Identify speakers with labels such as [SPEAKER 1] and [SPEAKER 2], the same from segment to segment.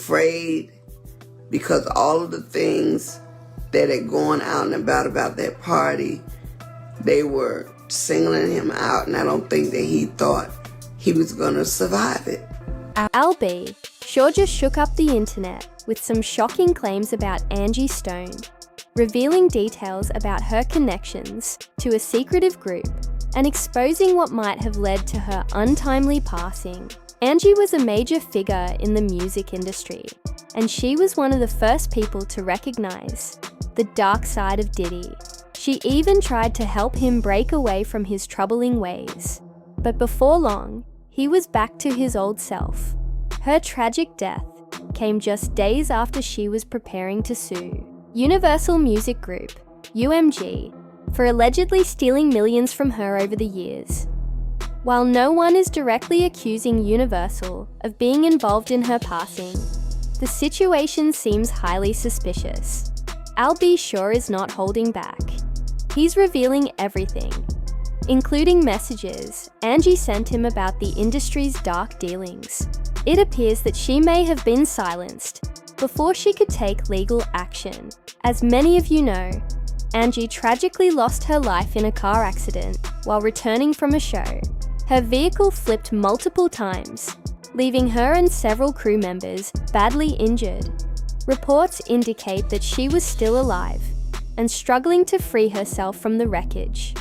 [SPEAKER 1] afraid because all of the things that had gone out and about that party, they were singling him out, and I don't think that he thought he was going to survive it.
[SPEAKER 2] Al B. sure just shook up the internet with some shocking claims about Angie Stone, revealing details about her connections to a secretive group and exposing what might have led to her untimely passing. Angie was a major figure in the music industry, and she was one of the first people to recognize the dark side of Diddy. She even tried to help him break away from his troubling ways. But before long, he was back to his old self. Her tragic death came just days after she was preparing to sue Universal Music Group, UMG, for allegedly stealing millions from her over the years. While no one is directly accusing Universal of being involved in her passing, the situation seems highly suspicious. Al B. sure is not holding back. He's revealing everything, including messages Angie sent him about the industry's dark dealings. It appears that she may have been silenced before she could take legal action. As many of you know, Angie tragically lost her life in a car accident while returning from a show. Her vehicle flipped multiple times, leaving her and several crew members badly injured. Reports indicate that she was still alive and struggling to free herself from the wreckage.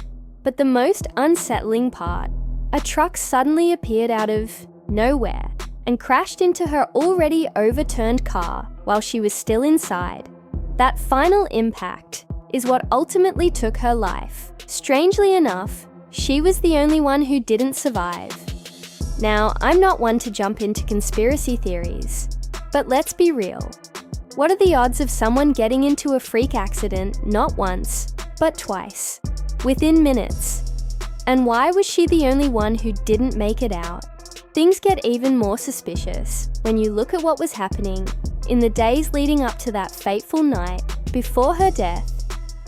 [SPEAKER 2] But the most unsettling part, a truck suddenly appeared out of nowhere and crashed into her already overturned car while she was still inside. That final impact is what ultimately took her life. Strangely enough, she was the only one who didn't survive. Now, I'm not one to jump into conspiracy theories, but let's be real. What are the odds of someone getting into a freak accident not once, but twice, within minutes? And why was she the only one who didn't make it out? Things get even more suspicious when you look at what was happening in the days leading up to that fateful night. Before her death,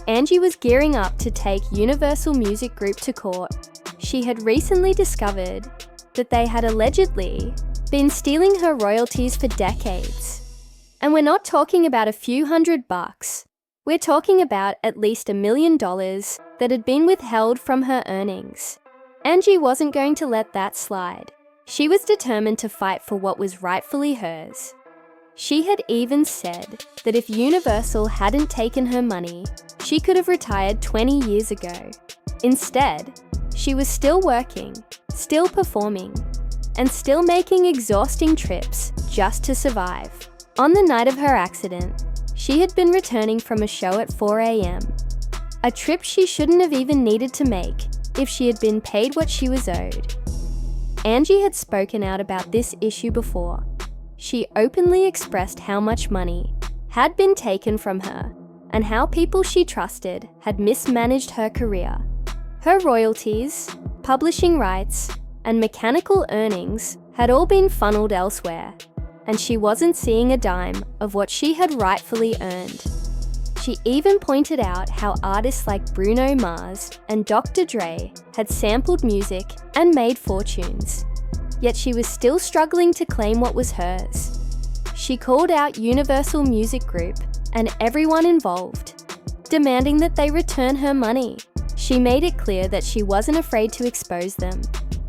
[SPEAKER 2] Angie was gearing up to take Universal Music Group to court. She had recently discovered that they had allegedly been stealing her royalties for decades. And we're not talking about a few $100. We're talking about at least $1 million that had been withheld from her earnings. Angie wasn't going to let that slide. She was determined to fight for what was rightfully hers. She had even said that if Universal hadn't taken her money, she could have retired 20 years ago. Instead, she was still working, still performing, and still making exhausting trips just to survive. On the night of her accident, she had been returning from a show at 4 a.m., a trip she shouldn't have even needed to make if she had been paid what she was owed. Angie had spoken out about this issue before. She openly expressed how much money had been taken from her and how people she trusted had mismanaged her career. Her royalties, publishing rights, and mechanical earnings had all been funneled elsewhere, and she wasn't seeing a dime of what she had rightfully earned. She even pointed out how artists like Bruno Mars and Dr. Dre had sampled music and made fortunes. Yet she was still struggling to claim what was hers. She called out Universal Music Group and everyone involved, demanding that they return her money. She made it clear that she wasn't afraid to expose them,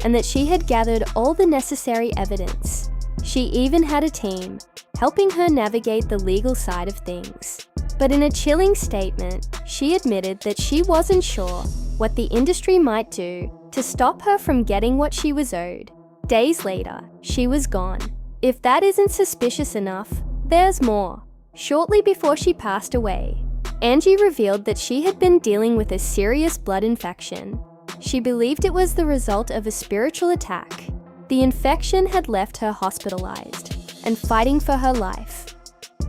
[SPEAKER 2] and that she had gathered all the necessary evidence. She even had a team helping her navigate the legal side of things. But in a chilling statement, she admitted that she wasn't sure what the industry might do to stop her from getting what she was owed. Days later, she was gone. If that isn't suspicious enough, there's more. Shortly before she passed away, Angie revealed that she had been dealing with a serious blood infection. She believed it was the result of a spiritual attack. The infection had left her hospitalized and fighting for her life,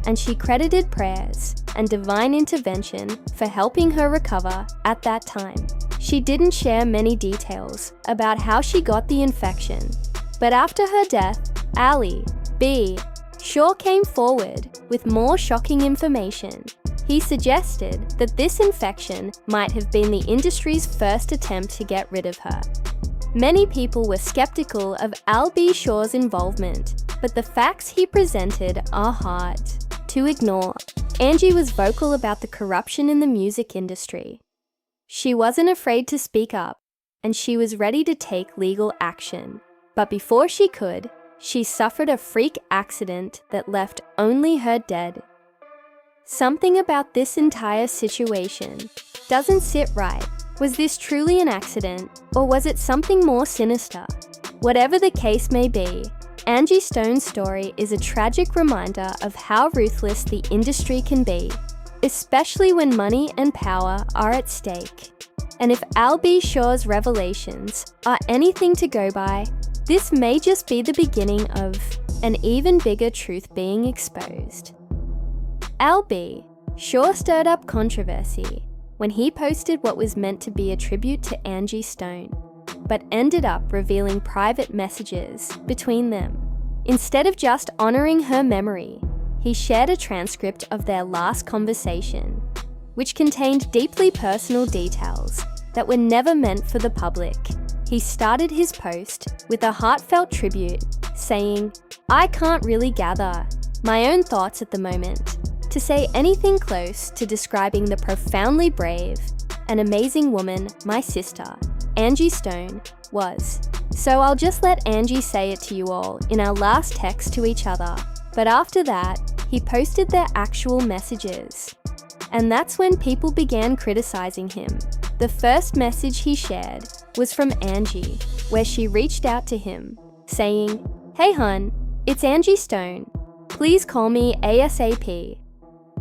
[SPEAKER 2] and she credited prayers and divine intervention for helping her recover at that time. She didn't share many details about how she got the infection, but after her death, Ali B. sure came forward with more shocking information. He suggested that this infection might have been the industry's first attempt to get rid of her. Many people were skeptical of Al B. Sure's involvement, but the facts he presented are hard to ignore. Angie was vocal about the corruption in the music industry. She wasn't afraid to speak up, and she was ready to take legal action. But before she could, she suffered a freak accident that left only her dead. Something about this entire situation doesn't sit right. Was this truly an accident, or was it something more sinister? Whatever the case may be, Angie Stone's story is a tragic reminder of how ruthless the industry can be, especially when money and power are at stake. And if Al B. Shaw's revelations are anything to go by, this may just be the beginning of an even bigger truth being exposed. Al B. Shaw stirred up controversy when he posted what was meant to be a tribute to Angie Stone, but ended up revealing private messages between them. Instead of just honoring her memory, he shared a transcript of their last conversation, which contained deeply personal details that were never meant for the public. He started his post with a heartfelt tribute, saying, "I can't really gather my own thoughts at the moment to say anything close to describing the profoundly brave and amazing woman my sister, Angie Stone, was. So I'll just let Angie say it to you all in our last text to each other." But after that, he posted their actual messages. And that's when people began criticizing him. The first message he shared was from Angie, where she reached out to him, saying, "Hey hun, it's Angie Stone. Please call me ASAP.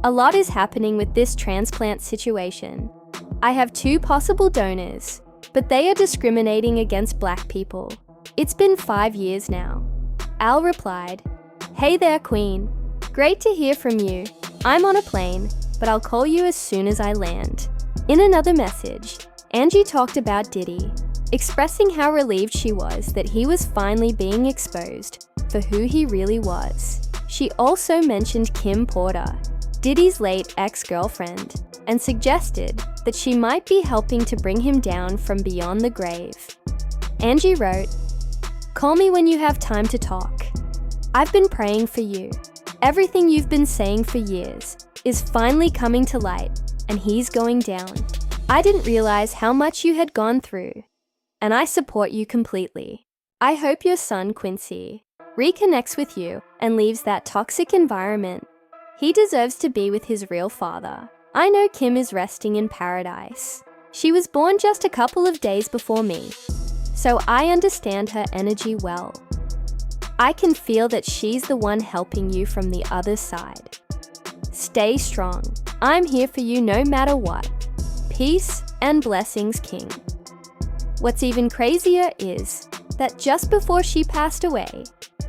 [SPEAKER 2] A lot is happening with this transplant situation. I have 2 possible donors, but they are discriminating against black people. It's been 5 years now." Al replied, "Hey there, Queen. Great to hear from you. I'm on a plane, but I'll call you as soon as I land." In another message, Angie talked about Diddy, expressing how relieved she was that he was finally being exposed for who he really was. She also mentioned Kim Porter, Diddy's late ex-girlfriend, and suggested that she might be helping to bring him down from beyond the grave. Angie wrote, "Call me when you have time to talk. I've been praying for you. Everything you've been saying for years is finally coming to light, and he's going down. I didn't realize how much you had gone through, and I support you completely. I hope your son, Quincy, reconnects with you and leaves that toxic environment. He deserves to be with his real father. I know Kim is resting in paradise. She was born just a couple of days before me, so I understand her energy well. I can feel that she's the one helping you from the other side. Stay strong. I'm here for you no matter what. Peace and blessings, King." What's even crazier is that just before she passed away,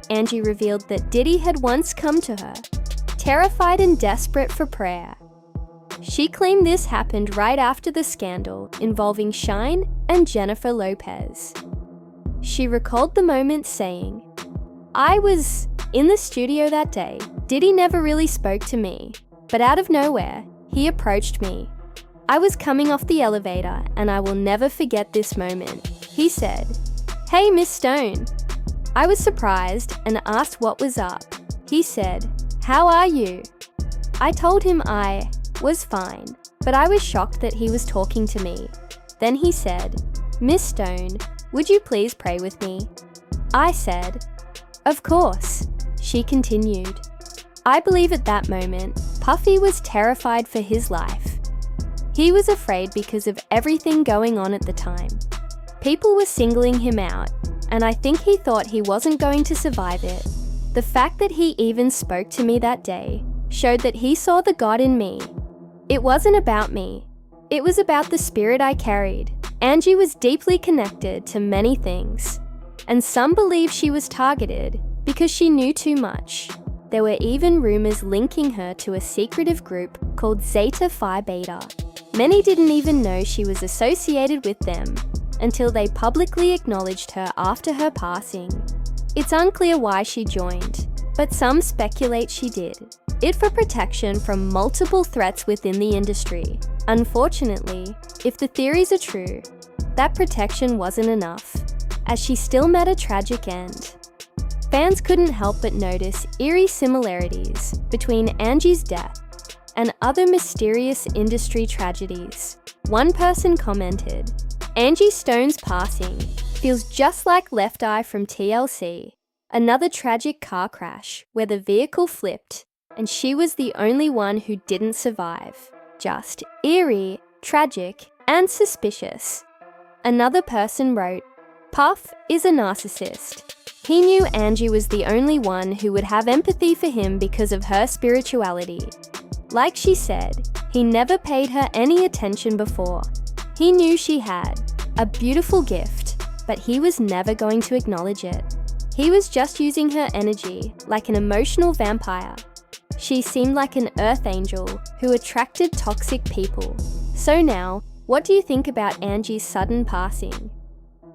[SPEAKER 2] Angie revealed that Diddy had once come to her, terrified and desperate for prayer. She claimed this happened right after the scandal involving Shine and Jennifer Lopez. She recalled the moment saying, "I was in the studio that day. Diddy never really spoke to me, but out of nowhere, he approached me. I was coming off the elevator and I will never forget this moment. He said, 'Hey, Miss Stone.' I was surprised and asked what was up. He said, 'How are you?' I told him I was fine, but I was shocked that he was talking to me. Then he said, 'Miss Stone, would you please pray with me?' I said, 'Of course.'" She continued, "I believe at that moment, Puffy was terrified for his life. He was afraid because of everything going on at the time. People were singling him out, and I think he thought he wasn't going to survive it. The fact that he even spoke to me that day showed that he saw the God in me. It wasn't about me. It was about the spirit I carried." Angie was deeply connected to many things, and some believe she was targeted because she knew too much. There were even rumors linking her to a secretive group called Zeta Phi Beta. Many didn't even know she was associated with them until they publicly acknowledged her after her passing. It's unclear why she joined, but some speculate she did it for protection from multiple threats within the industry. Unfortunately, if the theories are true, that protection wasn't enough, as she still met a tragic end. Fans couldn't help but notice eerie similarities between Angie's death and other mysterious industry tragedies. One person commented, "Angie Stone's passing feels just like Left Eye from TLC, another tragic car crash where the vehicle flipped and she was the only one who didn't survive. Just eerie, tragic, and suspicious." Another person wrote, "Puff is a narcissist. He knew Angie was the only one who would have empathy for him because of her spirituality. Like she said, he never paid her any attention before. He knew she had a beautiful gift, but he was never going to acknowledge it. He was just using her energy like an emotional vampire. She seemed like an earth angel who attracted toxic people. So now, what do you think about Angie's sudden passing?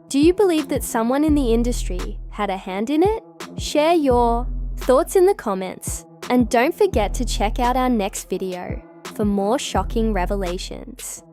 [SPEAKER 2] Do you believe that someone in the industry had a hand in it? Share your thoughts in the comments, and don't forget to check out our next video for more shocking revelations.